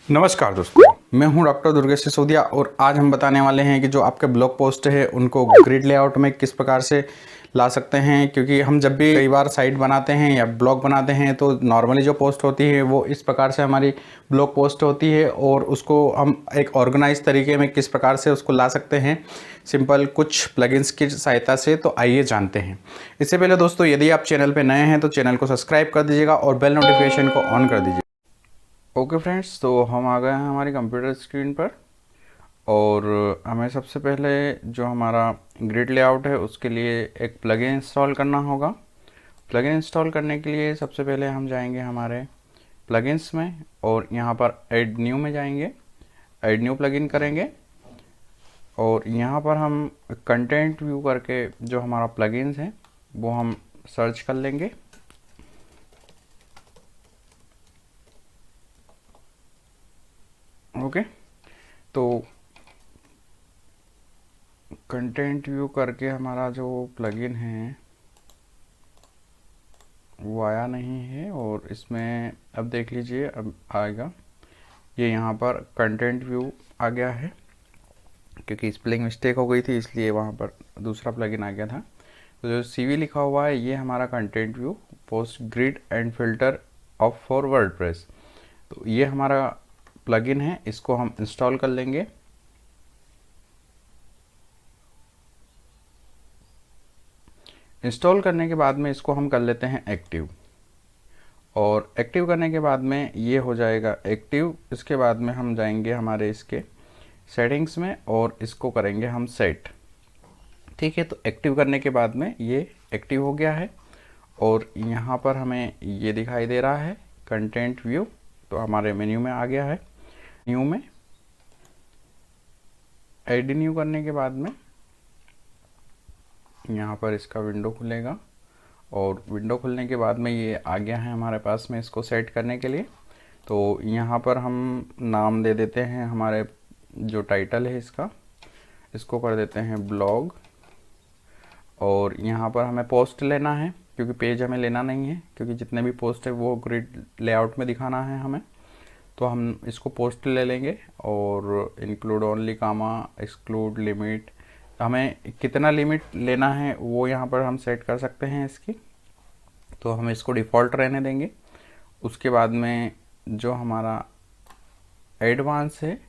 नमस्कार दोस्तों, मैं हूं डॉक्टर दुर्गेश सिसोदिया और आज हम बताने वाले हैं कि जो आपके ब्लॉग पोस्ट है उनको ग्रिड लेआउट में किस प्रकार से ला सकते हैं। क्योंकि हम जब भी कई बार साइट बनाते हैं या ब्लॉग बनाते हैं तो नॉर्मली जो पोस्ट होती है वो इस प्रकार से हमारी ब्लॉग पोस्ट होती है और उसको हम एक ऑर्गेनाइज तरीके में किस प्रकार से उसको ला सकते हैं सिंपल कुछ प्लगइन्स की सहायता से। तो आइए जानते हैं। इससे पहले दोस्तों, यदि आप चैनल पर नए हैं तो चैनल को सब्सक्राइब कर दीजिएगा और बेल नोटिफिकेशन को ऑन कर दीजिए। ओके फ्रेंड्स, तो हम आ गए हैं हमारी कंप्यूटर स्क्रीन पर और हमें सबसे पहले जो हमारा ग्रिड लेआउट है उसके लिए एक प्लगइन इंस्टॉल करना होगा। प्लगइन इंस्टॉल करने के लिए सबसे पहले हम जाएंगे हमारे प्लगइन्स में और यहाँ पर ऐड न्यू में जाएंगे, ऐड न्यू प्लगइन करेंगे और यहाँ पर हम कंटेंट व्यू करके जो हमारा प्लगइन्स है वो हम सर्च कर लेंगे। ओके, तो कंटेंट व्यू करके हमारा जो प्लगइन है वो आया नहीं है और इसमें अब देख लीजिए, अब आएगा। ये यहाँ पर कंटेंट व्यू आ गया है क्योंकि स्पेलिंग मिस्टेक हो गई थी इसलिए वहाँ पर दूसरा प्लगइन आ गया था। तो जो CV लिखा हुआ है ये हमारा content view post grid and filter of for WordPress. तो ये हमारा प्लगइन है, इसको हम इंस्टॉल कर लेंगे। इंस्टॉल करने के बाद में इसको हम कर लेते हैं एक्टिव और एक्टिव करने के बाद में ये हो जाएगा एक्टिव। इसके बाद में हम जाएंगे हमारे इसके सेटिंग्स में और इसको करेंगे हम सेट। ठीक है, तो एक्टिव करने के बाद में ये एक्टिव हो गया है और यहाँ पर हमें ये दिखाई दे रहा है कंटेंट व्यू। तो हमारे मेन्यू में आ गया है। न्यू में ऐड न्यू करने के बाद में यहाँ पर इसका विंडो खुलेगा और विंडो खुलने के बाद में ये आ गया है हमारे पास में इसको सेट करने के लिए। तो यहाँ पर हम नाम दे देते हैं, हमारे जो टाइटल है इसका, इसको कर देते हैं ब्लॉग और यहाँ पर हमें पोस्ट लेना है क्योंकि पेज हमें लेना नहीं है, क्योंकि जितने भी पोस्ट है वो ग्रिड लेआउट में दिखाना है हमें। तो हम इसको पोस्ट ले लेंगे और इंक्लूड ओनली कामा एक्सक्लूड लिमिट, हमें कितना लिमिट लेना है वो यहाँ पर हम सेट कर सकते हैं इसकी। तो हम इसको डिफ़ॉल्ट रहने देंगे। उसके बाद में जो हमारा एडवांस है,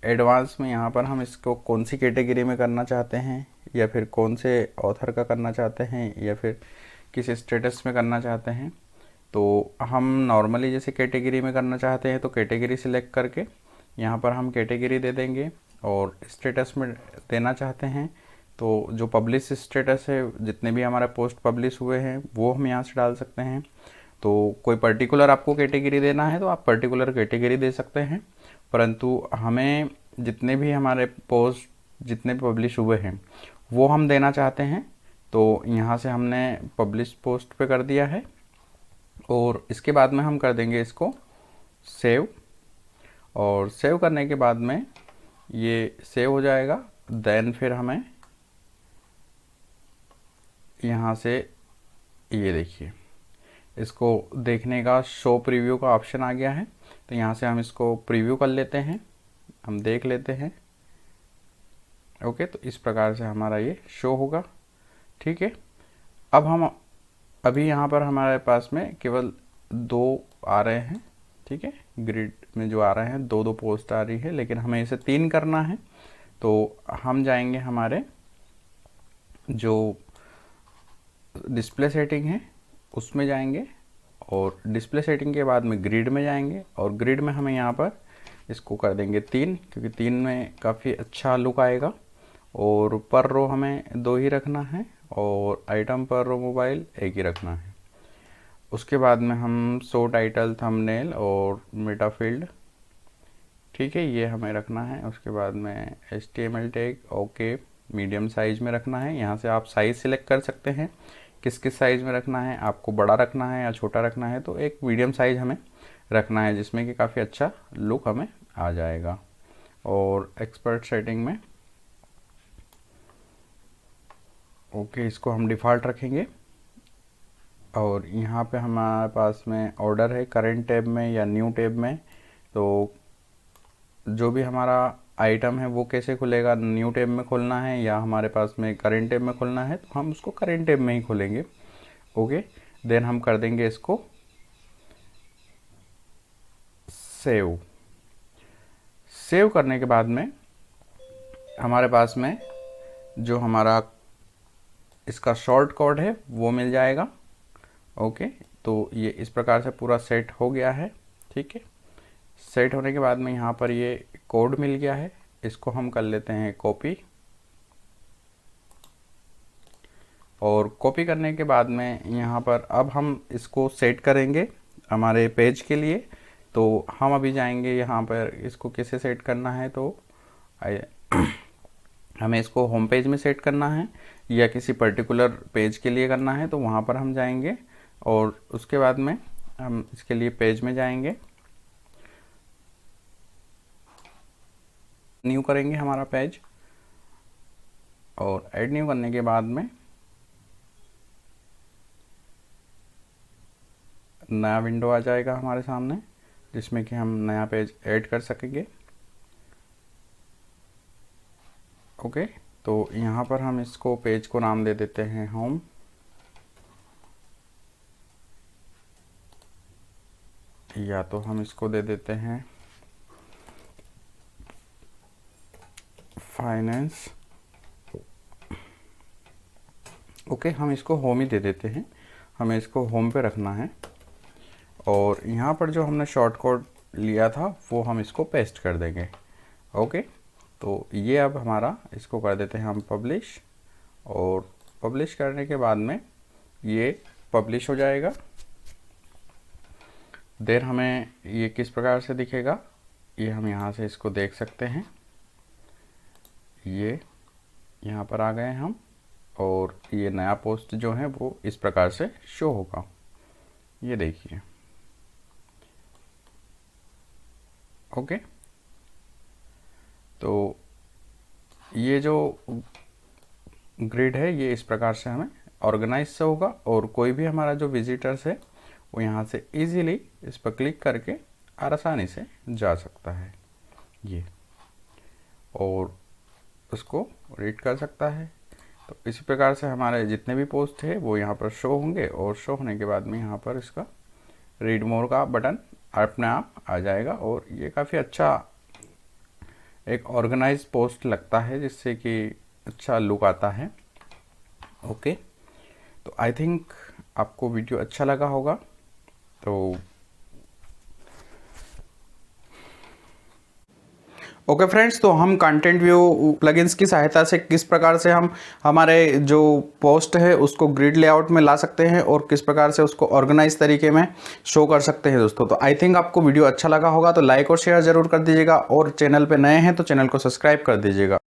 एडवांस में यहाँ पर हम इसको कौन सी कैटेगरी में करना चाहते हैं या फिर कौन से ऑथर का करना चाहते हैं या फिर किस स्टेटस में करना चाहते हैं। तो हम नॉर्मली जैसे कैटेगरी में करना चाहते हैं तो कैटेगरी सिलेक्ट करके यहाँ पर हम कैटेगरी दे देंगे और स्टेटस में देना चाहते हैं तो जो पब्लिश स्टेटस है, जितने भी हमारे पोस्ट पब्लिश हुए हैं वो हम यहाँ से डाल सकते हैं। तो कोई पर्टिकुलर आपको कैटेगरी देना है तो आप पर्टिकुलर कैटेगरी दे सकते हैं, परंतु हमें जितने भी हमारे पोस्ट जितने भी पब्लिश हुए हैं वो हम देना चाहते हैं। तो यहाँ से हमने पब्लिश पोस्ट पे कर दिया है और इसके बाद में हम कर देंगे इसको सेव और सेव करने के बाद में ये सेव हो जाएगा। देन फिर हमें यहाँ से ये देखिए, इसको देखने का शो प्रीव्यू का ऑप्शन आ गया है। तो यहाँ से हम इसको प्रीव्यू कर लेते हैं, हम देख लेते हैं। ओके, तो इस प्रकार से हमारा ये शो होगा। ठीक है, अब हम अभी यहाँ पर हमारे पास में केवल 2 आ रहे हैं। ठीक है, ग्रिड में जो आ रहे हैं 2 पोस्ट आ रही है, लेकिन हमें इसे 3 करना है। तो हम जाएंगे हमारे जो डिस्प्ले सेटिंग है उसमें जाएंगे और डिस्प्ले सेटिंग के बाद में ग्रिड में जाएंगे और ग्रिड में हमें यहाँ पर इसको कर देंगे 3, क्योंकि 3 में काफ़ी अच्छा लुक आएगा। और पर रो हमें 2 ही रखना है और आइटम पर रो मोबाइल 1 ही रखना है। उसके बाद में हम शो टाइटल थंबनेल और मेटा फील्ड, ठीक है, ये हमें रखना है। उसके बाद में HTML tag okay medium size में रखना है। यहाँ से आप साइज़ सिलेक्ट कर सकते हैं किस किस साइज़ में रखना है, आपको बड़ा रखना है या छोटा रखना है। तो एक मीडियम साइज़ हमें रखना है जिसमें कि काफ़ी अच्छा लुक हमें आ जाएगा। और एक्सपर्ट सेटिंग में ओके, इसको हम डिफ़ॉल्ट रखेंगे और यहाँ पे हमारे पास में ऑर्डर है करंट टैब में या न्यू टैब में। तो जो भी हमारा आइटम है वो कैसे खुलेगा, न्यू टैब में खोलना है या हमारे पास में करेंट टैब में खोलना है, तो हम उसको करेंट टैब में ही खोलेंगे। ओके, देन हम कर देंगे इसको सेव। सेव करने के बाद में हमारे पास में जो हमारा इसका शॉर्ट कोड है वो मिल जाएगा। ओके, तो ये इस प्रकार से पूरा सेट हो गया है। ठीक है, सेट होने के बाद में यहाँ पर ये कोड मिल गया है, इसको हम कर लेते हैं कॉपी। और कॉपी करने के बाद में यहाँ पर अब हम इसको सेट करेंगे हमारे पेज के लिए। तो हम अभी जाएंगे यहाँ पर, इसको कैसे सेट करना है, तो हमें इसको होम पेज में सेट करना है या किसी पर्टिकुलर पेज के लिए करना है, तो वहाँ पर हम जाएंगे और उसके बाद में हम इसके लिए पेज में जाएंगे, न्यू करेंगे हमारा पेज और ऐड न्यू करने के बाद में नया विंडो आ जाएगा हमारे सामने, जिसमें कि हम नया पेज ऐड कर सकेंगे। ओके, तो यहाँ पर हम इसको पेज को नाम दे देते हैं होम। या तो हम इसको दे देते हैं फाइनेंस। ओके, हम इसको होम ही दे देते हैं, हमें इसको होम पे रखना है। और यहाँ पर जो हमने शॉर्ट कोड लिया था वो हम इसको पेस्ट कर देंगे। ओके, तो ये अब हमारा, इसको कर देते हैं हम पब्लिश। और पब्लिश करने के बाद में ये पब्लिश हो जाएगा। देर हमें ये किस प्रकार से दिखेगा, ये हम यहाँ से इसको देख सकते हैं। ये यहाँ पर आ गए हम, और ये नया पोस्ट जो है वो इस प्रकार से शो होगा। ये देखिए। ओके, तो ये जो ग्रिड है ये इस प्रकार से हमें ऑर्गेनाइज से होगा, और कोई भी हमारा जो विजिटर्स है वो यहाँ से इजीली इस पर क्लिक करके आसानी से जा सकता है ये, और उसको रीड कर सकता है। तो इसी प्रकार से हमारे जितने भी पोस्ट है वो यहाँ पर शो होंगे, और शो होने के बाद में यहाँ पर इसका रीड मोर का बटन अपने आप आ जाएगा। और ये काफ़ी अच्छा एक ऑर्गेनाइज पोस्ट लगता है, जिससे कि अच्छा लुक आता है। ओके, तो आई थिंक आपको वीडियो अच्छा लगा होगा। तो ओके फ्रेंड्स, तो हम कंटेंट व्यू प्लगइन्स की सहायता से किस प्रकार से हम हमारे जो पोस्ट है उसको ग्रिड लेआउट में ला सकते हैं और किस प्रकार से उसको ऑर्गेनाइज तरीके में शो कर सकते हैं दोस्तों। तो आई थिंक आपको वीडियो अच्छा लगा होगा, तो लाइक और शेयर ज़रूर कर दीजिएगा, और चैनल पे नए हैं तो चैनल को सब्सक्राइब कर दीजिएगा।